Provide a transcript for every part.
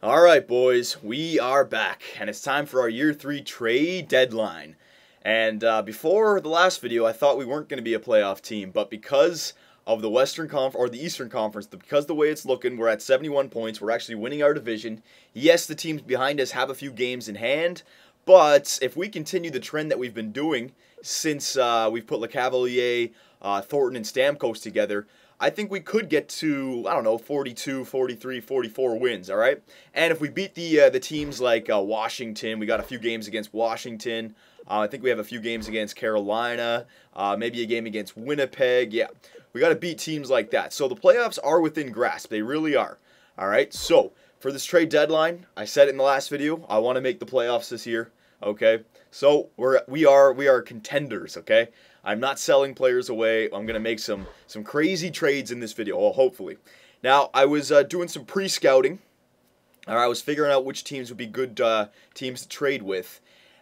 All right, boys, we are back, and it's time for our Year 3 trade deadline. And before the last video, I thought we weren't going to be a playoff team, but because of the the Eastern Conference, because the way it's looking, we're at 71 points. We're actually winning our division. Yes, the teams behind us have a few games in hand, but if we continue the trend that we've been doing since we've put LeCavalier, Thornton, and Stamkos together, I think we could get to, I don't know, 42, 43, 44 wins, all right? And if we beat the teams like Washington, we got a few games against Washington. I think we have a few games against Carolina, maybe a game against Winnipeg. Yeah, we got to beat teams like that. So the playoffs are within grasp. They really are, all right? So for this trade deadline, I said it in the last video, I want to make the playoffs this year, okay? So we are contenders, okay? I'm not selling players away. I'm going to make some crazy trades in this video, well, hopefully. Now, I was doing some pre-scouting. I was figuring out which teams would be good teams to trade with.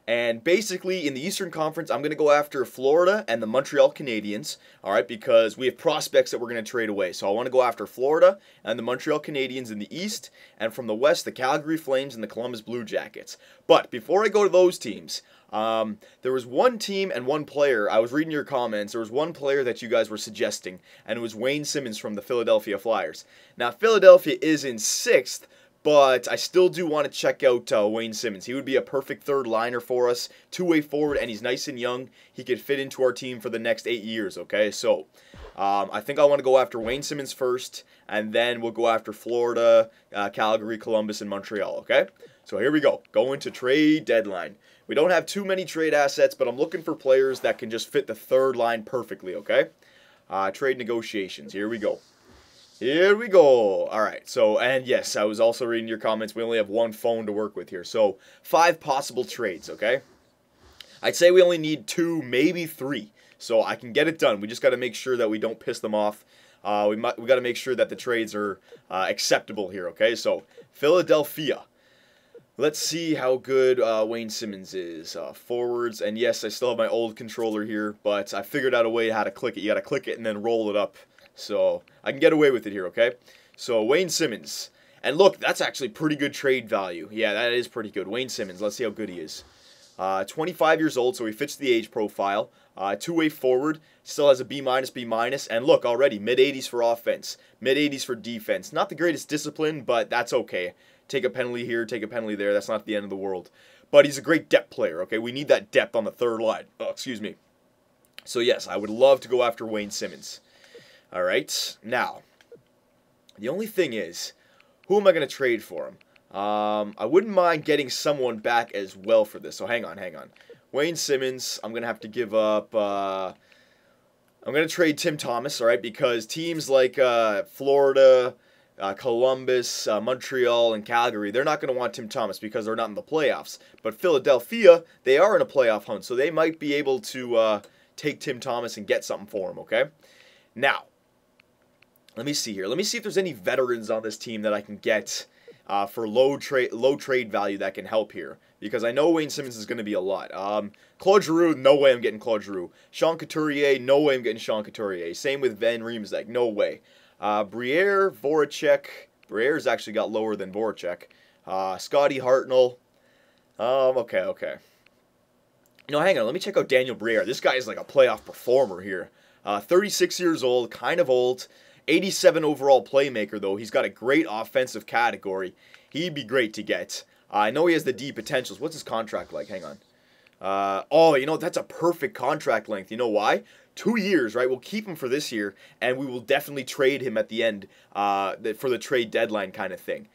And basically, in the Eastern Conference, I'm going to go after Florida and the Montreal Canadiens, all right, because we have prospects that we're going to trade away. So I want to go after Florida and the Montreal Canadiens in the East, and from the West, the Calgary Flames and the Columbus Blue Jackets. But before I go to those teams, there was one team and one player. I was reading your comments. There was one player that you guys were suggesting, and it was Wayne Simmonds from the Philadelphia Flyers. Now, Philadelphia is in 6th, but I still do want to check out Wayne Simmonds. He would be a perfect third liner for us, two-way forward, and he's nice and young. He could fit into our team for the next 8 years, okay? So I think I want to go after Wayne Simmonds first, and then we'll go after Florida, Calgary, Columbus, and Montreal, okay? So here we go. Going to trade deadline. We don't have too many trade assets, but I'm looking for players that can just fit the third line perfectly, okay? Trade negotiations. Here we go. Here we go. All right. So, and yes, I was also reading your comments. We only have one phone to work with here. So, 5 possible trades, okay? I'd say we only need 2, maybe 3. So, I can get it done. We just got to make sure that we don't piss them off. We got to make sure that the trades are acceptable here, okay? So, Philadelphia. Let's see how good Wayne Simmonds is. Forwards, and yes, I still have my old controller here, but I figured out a way how to click it. You got to click it and then roll it up. So I can get away with it here, okay? So Wayne Simmonds. And look, that's actually pretty good trade value. Yeah, that is pretty good. Wayne Simmonds, let's see how good he is. 25 years old, so he fits the age profile. Two-way forward, still has a B-, B-. And look, already, mid-80s for offense. Mid-80s for defense. Not the greatest discipline, but that's okay. Take a penalty here, take a penalty there. That's not the end of the world. But he's a great depth player, okay? We need that depth on the third line. Oh, excuse me. So yes, I would love to go after Wayne Simmonds. All right, now, the only thing is, who am I going to trade for him? I wouldn't mind getting someone back as well for this, so hang on. Wayne Simmonds, I'm going to have to give up, I'm going to trade Tim Thomas, all right, because teams like Florida, Columbus, Montreal, and Calgary, they're not going to want Tim Thomas because they're not in the playoffs. But Philadelphia, they are in a playoff hunt, so they might be able to take Tim Thomas and get something for him, okay? Now, let me see here. Let me see if there's any veterans on this team that I can get for low trade value that can help here. Because I know Wayne Simmonds is going to be a lot. Claude Giroux, no way I'm getting Claude Giroux. Sean Couturier, no way I'm getting Sean Couturier. Same with Van Riemsdyk, no way. Briere, Voracek. Briere's actually got lower than Voracek. Scotty Hartnell. Okay. No, hang on. Let me check out Daniel Briere. This guy is like a playoff performer here. 36 years old, kind of old. 87 overall playmaker, though. He's got a great offensive category. He'd be great to get. I know he has the D potentials. What's his contract like? Hang on. Oh, you know, that's a perfect contract length. You know why? 2 years, right? We'll keep him for this year, and we will definitely trade him at the end for the trade deadline kind of thing.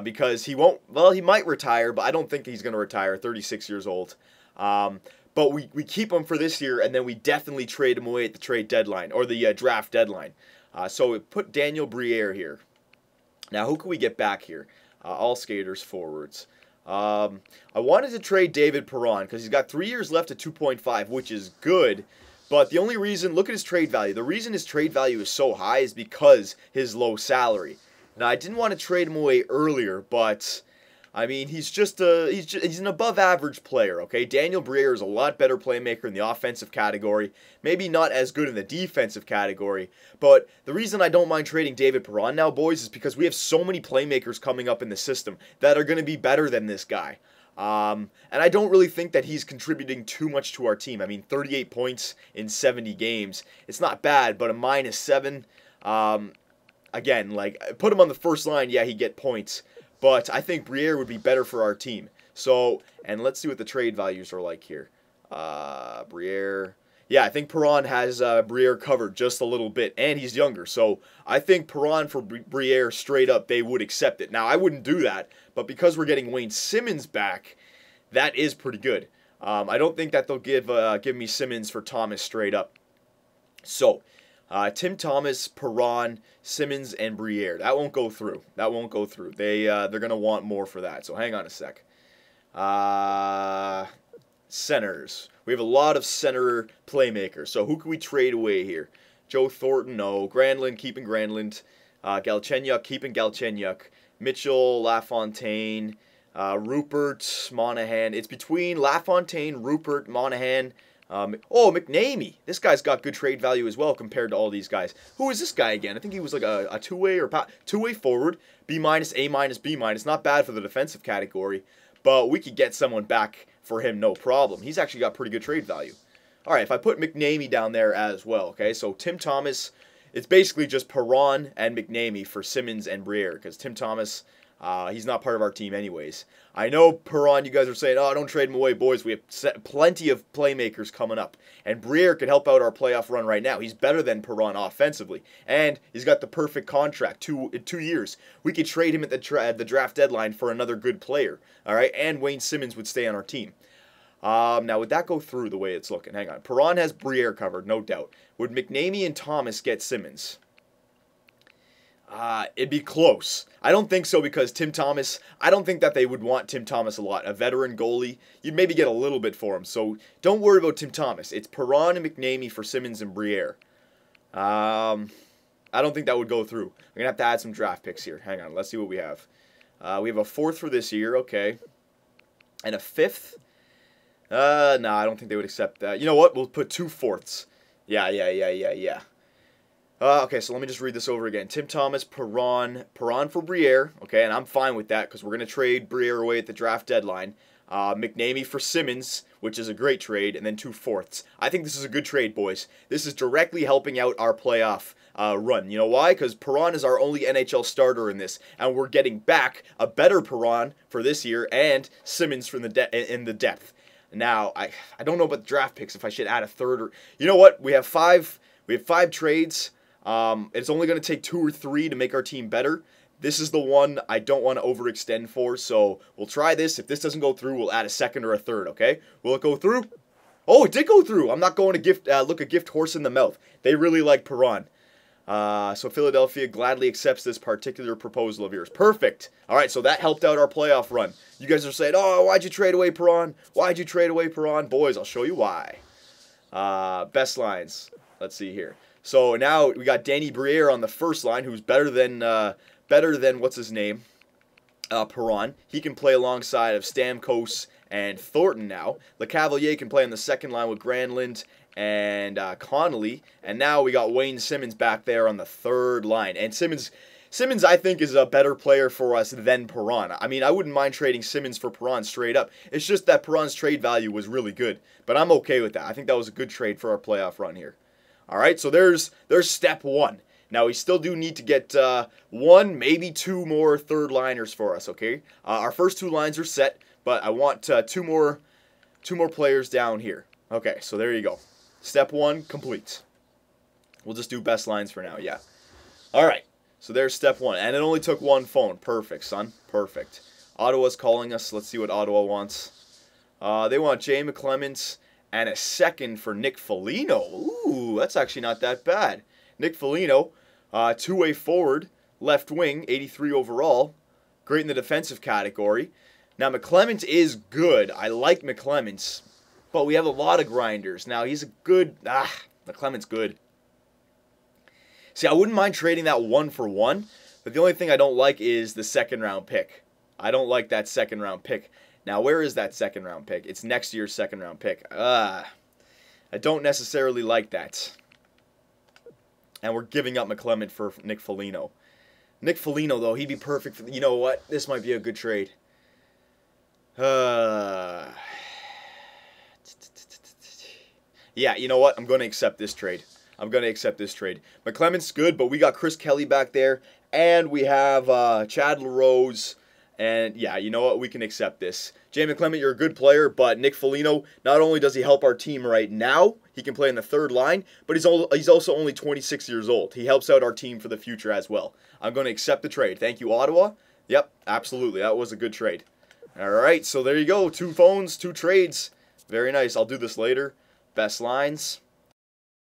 Because he won't, well, he might retire, but I don't think he's going to retire, 36 years old. But we keep him for this year, and then we definitely trade him away at the trade deadline, or the draft deadline. So we put Daniel Briere here. Now, who can we get back here? All skaters, forwards. I wanted to trade David Perron, because he's got 3 years left at 2.5, which is good. But the only reason, look at his trade value. The reason his trade value is so high is because his low salary. Now, I didn't want to trade him away earlier, but I mean, he's an above average player, okay? Daniel Briere is a lot better playmaker in the offensive category, maybe not as good in the defensive category, but the reason I don't mind trading David Perron now, boys, is because we have so many playmakers coming up in the system that are going to be better than this guy. And I don't really think that he's contributing too much to our team. I mean, 38 points in 70 games. It's not bad, but a -7, again, like, put him on the first line, yeah, he'd get points. But I think Briere would be better for our team. So, and let's see what the trade values are like here. Briere. Yeah, I think Perron has Briere covered just a little bit, and he's younger. So I think Perron for Briere straight up, they would accept it. Now, I wouldn't do that, but because we're getting Wayne Simmonds back, that is pretty good. I don't think that they'll give me Simmonds for Thomas straight up. So, Tim Thomas, Perron, Simmonds, and Briere. That won't go through. That won't go through. They're going to want more for that. So hang on a sec. Centers. We have a lot of center playmakers. So who can we trade away here? Joe Thornton, no. Granlund, keeping Granlund. Galchenyuk, keeping Galchenyuk. Mitchell, LaFontaine, Rupert, Monahan. It's between LaFontaine, Rupert, Monahan. McNamee. This guy's got good trade value as well compared to all these guys. Who is this guy again? I think he was like a two-way or two-way forward. B-, A-, B-. Not bad for the defensive category, but we could get someone back for him no problem. He's actually got pretty good trade value. All right, if I put McNamee down there as well, okay? So Tim Thomas, it's basically just Perron and McNamee for Simmonds and Briere because Tim Thomas, he's not part of our team anyways. I know Perron, you guys are saying, oh, don't trade him away, boys. We have plenty of playmakers coming up. And Briere could help out our playoff run right now. He's better than Perron offensively. And he's got the perfect contract, 2 years. We could trade him at the draft deadline for another good player. All right, and Wayne Simmonds would stay on our team. Now, would that go through the way it's looking? Hang on. Perron has Briere covered, no doubt. Would McNamee and Thomas get Simmonds? It'd be close. I don't think so because Tim Thomas, I don't think that they would want Tim Thomas a lot. A veteran goalie, you'd maybe get a little bit for him. So don't worry about Tim Thomas. It's Perron and McNamee for Simmonds and Briere. I don't think that would go through. We're going to have to add some draft picks here. Hang on, let's see what we have. We have a 4th for this year, okay. And a 5th? No, I don't think they would accept that. You know what? We'll put 2 4ths. Yeah. Okay, so let me just read this over again. Tim Thomas, Perron for Briere, okay, and I'm fine with that because we're going to trade Briere away at the draft deadline. McNamee for Simmonds, which is a great trade, and then 2 4ths. I think this is a good trade, boys. This is directly helping out our playoff run. You know why? Because Perron is our only NHL starter in this, and we're getting back a better Perron for this year and Simmonds from in the depth. Now, I don't know about the draft picks, if I should add a 3rd or... You know what? We have 5 trades. It's only going to take 2 or 3 to make our team better. This is the one I don't want to overextend for, so we'll try this. If this doesn't go through, we'll add a 2nd or a 3rd, okay? Will it go through? Oh, it did go through. I'm not going to look a gift horse in the mouth. They really like Perron. So Philadelphia gladly accepts this particular proposal of yours. Perfect. All right, so that helped out our playoff run. You guys are saying, oh, why'd you trade away Perron? Why'd you trade away Perron? Boys, I'll show you why. Best lines. Let's see here. So now we got Danny Briere on the first line, who's better than what's his name, Perron. He can play alongside of Stamkos and Thornton now. LeCavalier can play on the second line with Granlund and Connolly. And now we got Wayne Simmonds back there on the third line. And Simmonds, I think, is a better player for us than Perron. I mean, I wouldn't mind trading Simmonds for Perron straight up. It's just that Perron's trade value was really good. But I'm okay with that. I think that was a good trade for our playoff run here. All right, so there's step 1. Now, we still do need to get 1, maybe 2 more third liners for us, okay? Our first 2 lines are set, but I want 2 more players down here. Okay, so there you go. Step 1 complete. We'll just do best lines for now, yeah. All right, so there's step 1, and it only took 1 phone. Perfect, son, perfect. Ottawa's calling us. Let's see what Ottawa wants. They want Jay McClements and a 2nd for Nick Foligno. Ooh, that's actually not that bad. Nick Foligno, 2-way forward, left wing, 83 overall. Great in the defensive category. Now, McClements is good. I like McClements, but we have a lot of grinders. Now, he's a good... McClements good. See, I wouldn't mind trading that 1 for 1, but the only thing I don't like is the 2nd round pick. I don't like that second round pick. Now, where is that second round pick? It's next year's second round pick. I don't necessarily like that. And we're giving up McClement for Nick Foligno. Nick Foligno, though, he'd be perfect for... You know what? This might be a good trade. Yeah, you know what? I'm going to accept this trade. McClement's good, but we got Chris Kelly back there. And we have Chad LaRose. And, yeah, you know what? We can accept this. Jay McClement, you're a good player, but Nick Foligno, not only does he help our team right now, he can play in the third line, but he's also only 26 years old. He helps out our team for the future as well. I'm going to accept the trade. Thank you, Ottawa. Yep, absolutely. That was a good trade. All right, so there you go. 2 phones, 2 trades. Very nice. I'll do this later. Best lines.